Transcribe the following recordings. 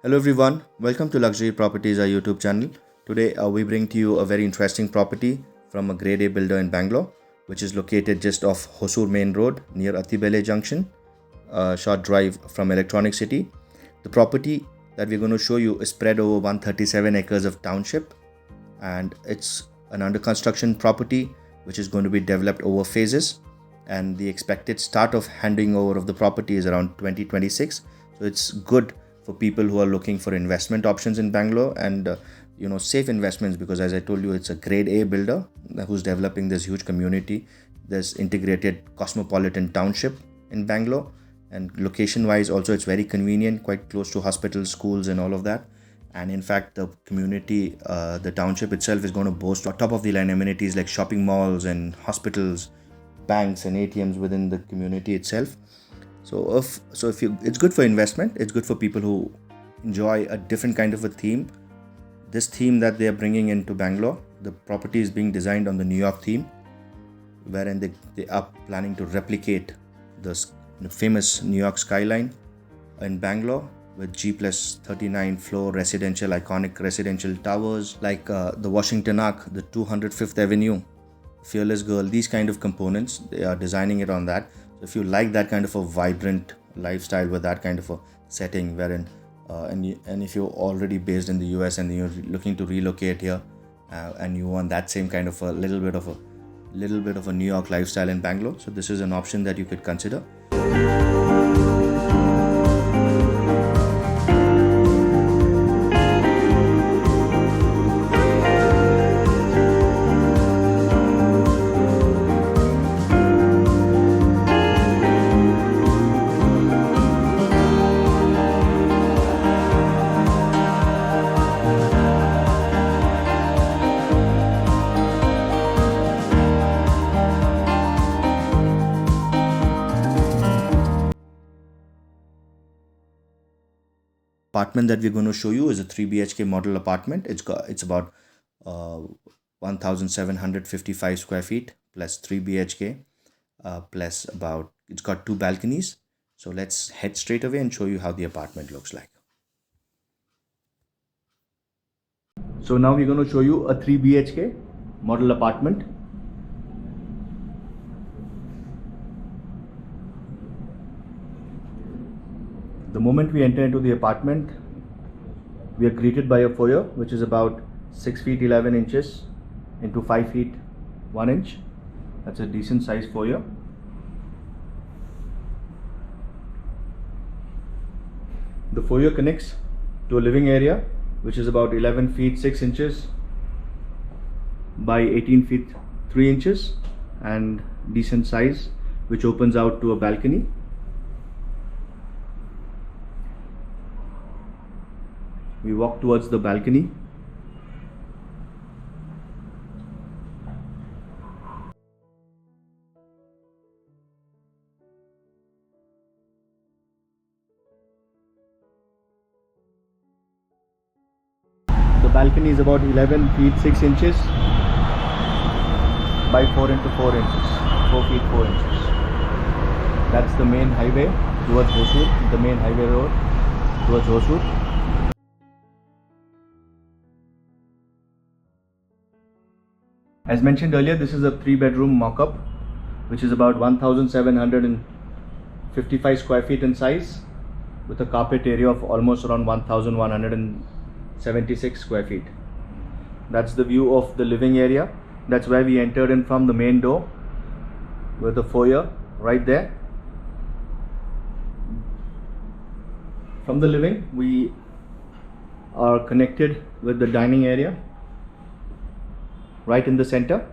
Hello everyone, welcome to Luxury Properties, our YouTube channel. Today we bring to you a very interesting property from a grade A builder in Bangalore, which is located just off Hosur main road near Atibele Junction, a short drive from Electronic City. The property that we're going to show you is spread over 137 acres of township, and it's an under construction property which is going to be developed over phases, and the expected start of handing over of the property is around 2026. So it's good for people who are looking for investment options in Bangalore and safe investments, because as I told you, it's a grade A builder who's developing this huge community, this integrated cosmopolitan township in Bangalore. And location wise also it's very convenient, quite close to hospitals, schools and all of that. And in fact the community, the township itself is going to boast top of the line amenities like shopping malls and hospitals, banks and ATMs within the community itself. It's good for investment. It's good for people who enjoy a different kind of a theme. This theme that they are bringing into Bangalore, the property is being designed on the New York theme, wherein they are planning to replicate the famous New York skyline in Bangalore with G+39 floor iconic residential towers like the Washington Arc, the 205th Avenue, Fearless Girl, these kind of components. They are designing it on that. So if you like that kind of a vibrant lifestyle with that kind of a setting, wherein and if you're already based in the US and you're looking to relocate here, and you want that same kind of a little bit of a New York lifestyle in Bangalore, so this is an option that you could consider. Apartment that we're going to show you is a 3 BHK model apartment. It's about 1755 square feet plus 3 BHK, plus about, it's got 2 balconies. So let's head straight away and show you how the apartment looks like. So now we're going to show you a 3 BHK model apartment. The moment we enter into the apartment, we are greeted by a foyer which is about 6 feet 11 inches into 5 feet 1 inch. That's a decent size foyer. The foyer connects to a living area which is about 11 feet 6 inches by 18 feet 3 inches and decent size, which opens out to a balcony. We walk towards the balcony. The balcony is about 11 feet 6 inches by 4 into 4 inches, 4 feet 4 inches. That's the main highway towards Hosur, the main highway road towards Hosur. As mentioned earlier, this is a 3-bedroom mock-up which is about 1755 square feet in size, with a carpet area of almost around 1176 square feet. That's the view of the living area. That's where we entered in from the main door, with the foyer right there. From the living, we are connected with the dining area right in the center.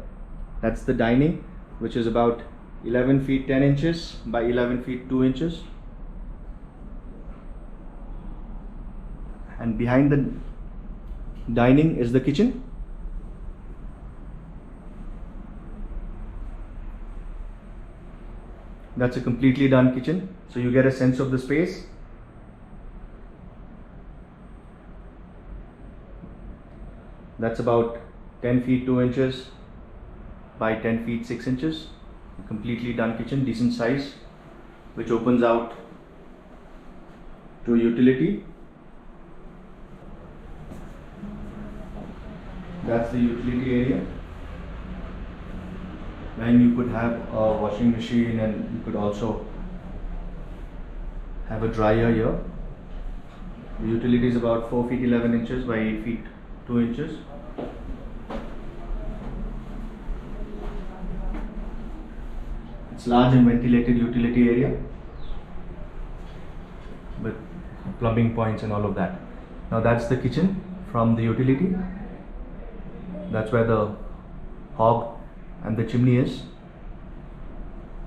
That's the dining, which is about 11 feet 10 inches by 11 feet 2 inches. And behind the dining is the kitchen. That's a completely done kitchen, so you get a sense of the space. That's about 10 feet 2 inches by 10 feet 6 inches. A completely done kitchen, decent size, which opens out to a utility. That's the utility area, when you could have a washing machine and you could also have a dryer here. The utility is about 4 feet 11 inches by 8 feet 2 inches. It's large and ventilated utility area with plumbing points and all of that. Now that's the kitchen from the utility. That's where the hob and the chimney is.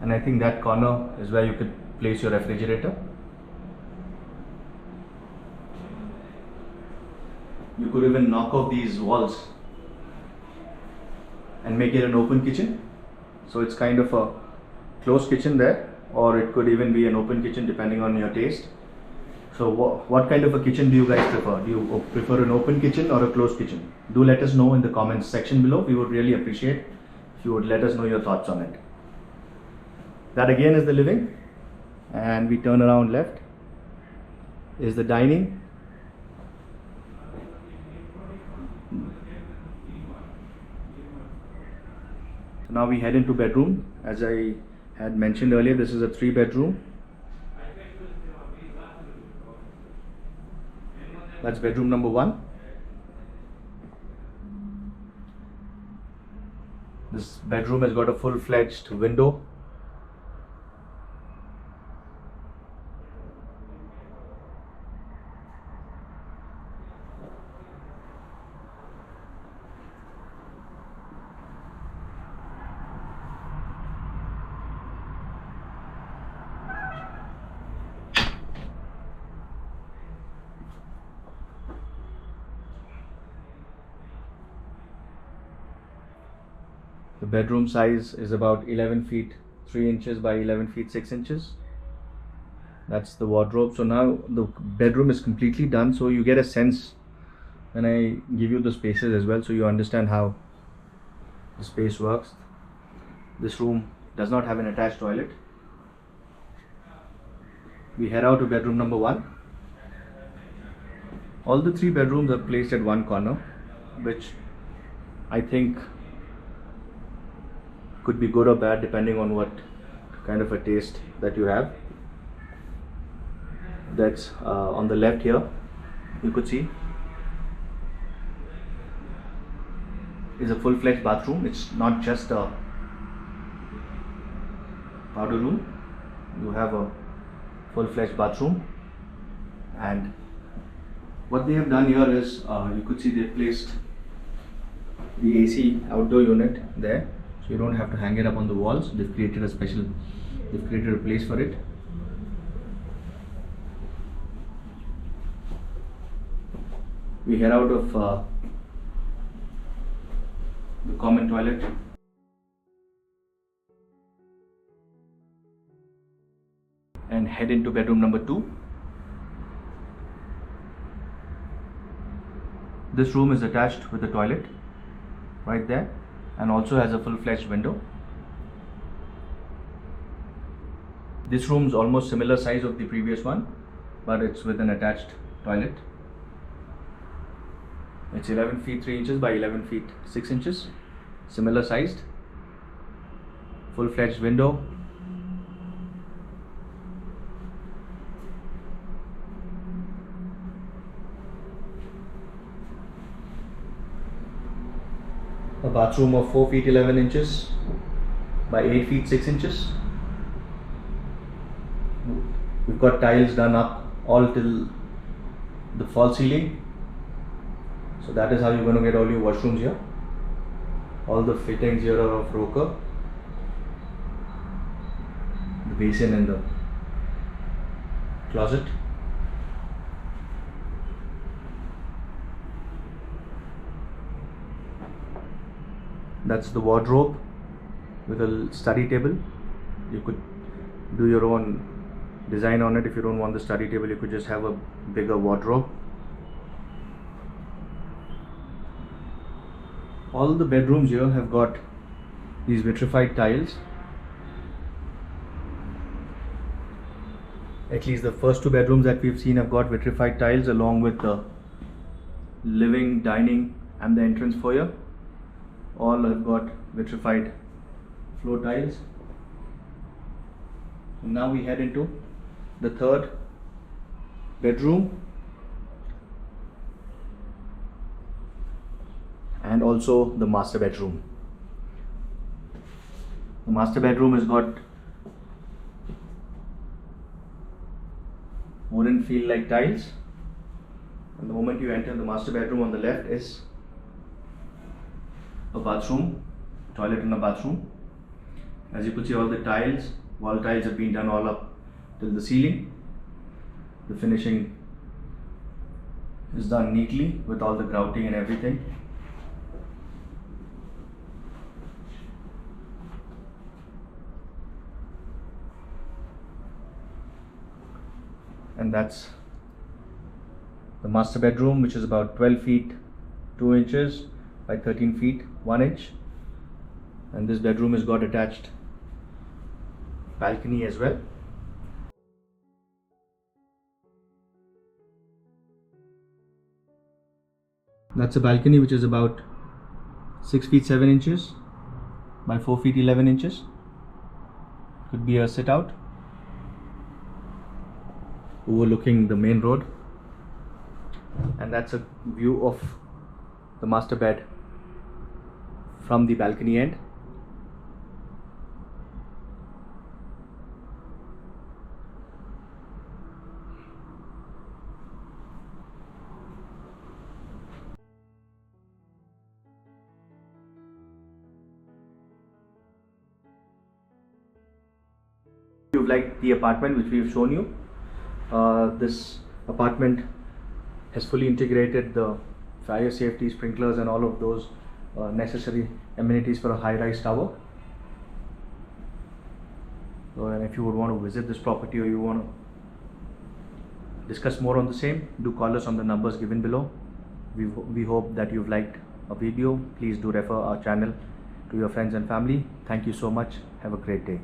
And I think that corner is where you could place your refrigerator. You could even knock off these walls and make it an open kitchen. So it's kind of a closed kitchen there, or it could even be an open kitchen depending on your taste. So what kind of a kitchen do you guys prefer? Do you prefer an open kitchen or a closed kitchen? Do let us know in the comments section below. We would really appreciate if you would let us know your thoughts on it. That again is the living, and we turn around left is the dining. So now we head into bedroom. As I had mentioned earlier, this is a 3-bedroom. That's bedroom number 1. This bedroom has got a full-fledged window. The bedroom size is about 11 feet 3 inches by 11 feet 6 inches. That's the wardrobe. So now the bedroom is completely done, so you get a sense when I give you the spaces as well, so you understand how the space works. This room does not have an attached toilet. We head out to bedroom number 1. All the 3 bedrooms are placed at one corner, which I think could be good or bad depending on what kind of a taste that you have. That's on the left here, you could see is a full-fledged bathroom. It's not just a powder room. You have a full-fledged bathroom, and what they have done here is you could see they placed the AC outdoor unit there. So you don't have to hang it up on the walls. They've created a place for it. We head out of the common toilet and head into bedroom number 2. This room is attached with the toilet right there, and also has a full-fledged window. This room is almost similar size of the previous one, but it's with an attached toilet. It's 11 feet 3 inches by 11 feet 6 inches, similar sized, full-fledged window. A bathroom of 4 feet 11 inches by 8 feet 6 inches. We've got tiles done up all till the false ceiling. So that is how you're going to get all your washrooms here. All the fittings here are of Roker. The basin and the closet. That's the wardrobe with a study table. You could do your own design on it. If you don't want the study table, you could just have a bigger wardrobe. All the bedrooms here have got these vitrified tiles. At least the first 2 bedrooms that we've seen have got vitrified tiles, along with the living, dining and the entrance foyer. all have got vitrified floor tiles. So now we head into the third bedroom, and also the master bedroom. The master bedroom has got wooden feel like tiles, and the moment you enter the master bedroom, on the left is a bathroom, toilet and a bathroom. As you could see, all the tiles, wall tiles have been done all up till the ceiling. The finishing is done neatly with all the grouting and everything. And that's the master bedroom, which is about 12 feet 2 inches by 13 feet 1 inch. And this bedroom has got attached balcony as well. That's a balcony which is about 6 feet 7 inches by 4 feet 11 inches. Could be a sit out overlooking the main road. And that's a view of the master bed from the balcony end. If you've liked the apartment which we've shown you, this apartment has fully integrated the fire safety, sprinklers and all of those necessary amenities for a high-rise tower. So, and if you would want to visit this property or you want to discuss more on the same, do call us on the numbers given below. We hope that you've liked our video. Please do refer our channel to your friends and family. Thank you so much. Have a great day.